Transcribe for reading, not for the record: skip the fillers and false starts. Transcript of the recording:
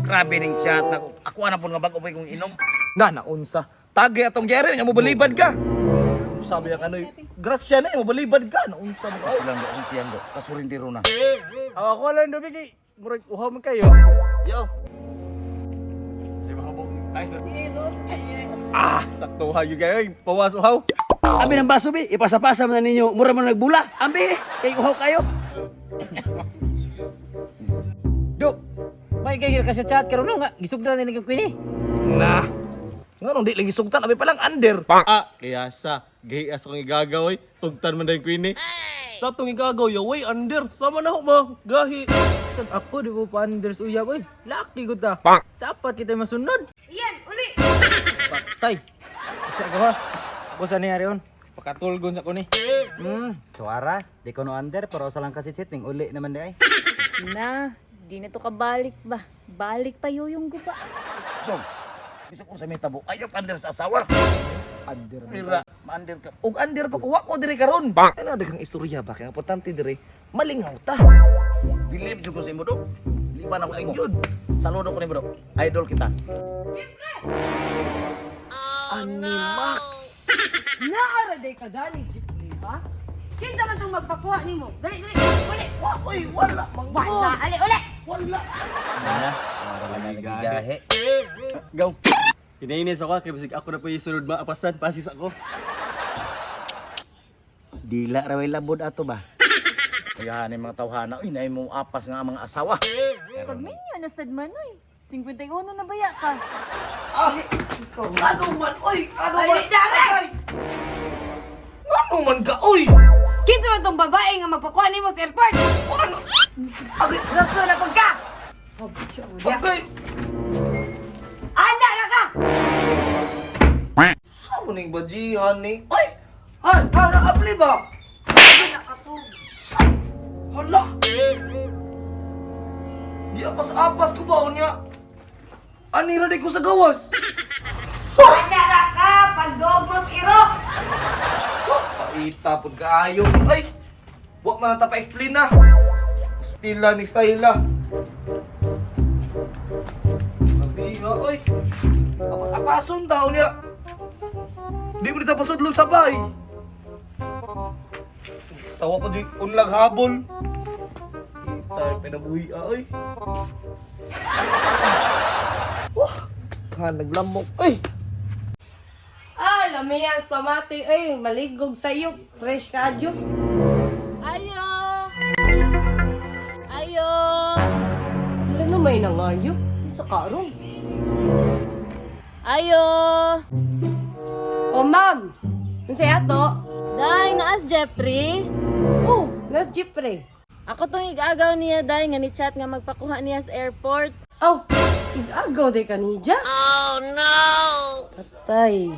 Grabe ning chat na ako ana pud nga bag-o kong inom. Na, naunsa. Tagay atong Jerry, nya mo balibad ka. Sabi ya kanoy, grasya na, mo balibad ka. Naunsa mo. Basta lang do ang tiyan do. Kasurindiro na. Ako lang do bigi. Murag uhaw man kayo. Yo. Sakto ha yung kayo, pawas uhaw. Abi ng baso bi, ipasapasa man na ninyo, mura man nagbula. Ambi, kay uhaw kayo. Dok, may kayo kasi chat karon nga, gisugdan ni Queenie. Nah. Nga nung di lagi sugtan, abi palang under. Kaya sa, gay as kong igagaw tugtan man dahil Queenie. Sa itong igagaw, yaway, under. Sama na ako ba? Gahi. Sad ako, di ko pa under sa uyab, oy. Laki ko ta. Dapat kita masunod. Iyan, uli! Patay. Isa ko ha. Ako sa niya rin. Pakatulgon sa ko ni. Suara, di ko no under, pero sa lang kasi sitting, uli naman di ay. Na, di na to kabalik ba? Balik pa yung guba. Dog. Bisa ko sa mitabo. Ayaw ka under sa asawa. Under. Mira, ma-under ka. Ug under pa ko, wako diri karon. Ano daghang istorya ba? Kaya importante diri, malingaw ta. Believe jud ko sa imo do. Liban ako ing jud. Saludo ko ni bro. Idol kita. Animax. Naaraday ka dali, Jeffrey, ha? Kinsa man itong magpakuha ni mo? Dali, dali, uli! Uy, wala. Wala, ali, uli! Wala. Ana, para lang nagigahe. Gaw. Inainis ako kay bisig ako na po yung sunod maapasan pasis ako. Dila ra way labod ato ba? Kaya ni mga tawhana, uy, nay mo apas nga ang mga asawa. Pag minyo, nasad man, oy. 51 na baya ka. Ano man, oy! Ano Ali, man? dali! Ano man ka, oy! Kinsa man itong babae nga magpakuha ni mo sa airport? Ano? Agay! Raso na pag ka! Agay! Anda na ka! Saan ning bajihan ni? Oy! Naapli ba? Hala! Di apas-apas ko ba niya? Anira di ko sa gawas! Anda na ka! Pandogos irok! Paita po kaayo. Ay! Huwag man nata pa-explain na. Stila ni Styla. Nabiha, oy. Apas-apason daw niya. Di mo dito pasudlong sabay. Tawa ko di unlag habol. Kita pinabuhi oy. Wah, ka naglamok. Ay! Lamiyas pamati, maligog sa'yo. Fresh ka, adyo. Ayo! Ayo! Ano may nangayo? Sa karong. Ayo! Oh, ma'am! Ano sa'yo ato? Day, naas Jeffrey. Oh, nas Jeffrey. Ako tong igagaw niya, Day, nga ni chat nga magpakuha niya sa airport. Oh, igagaw day ka ni Jack. Oh, no! Patay.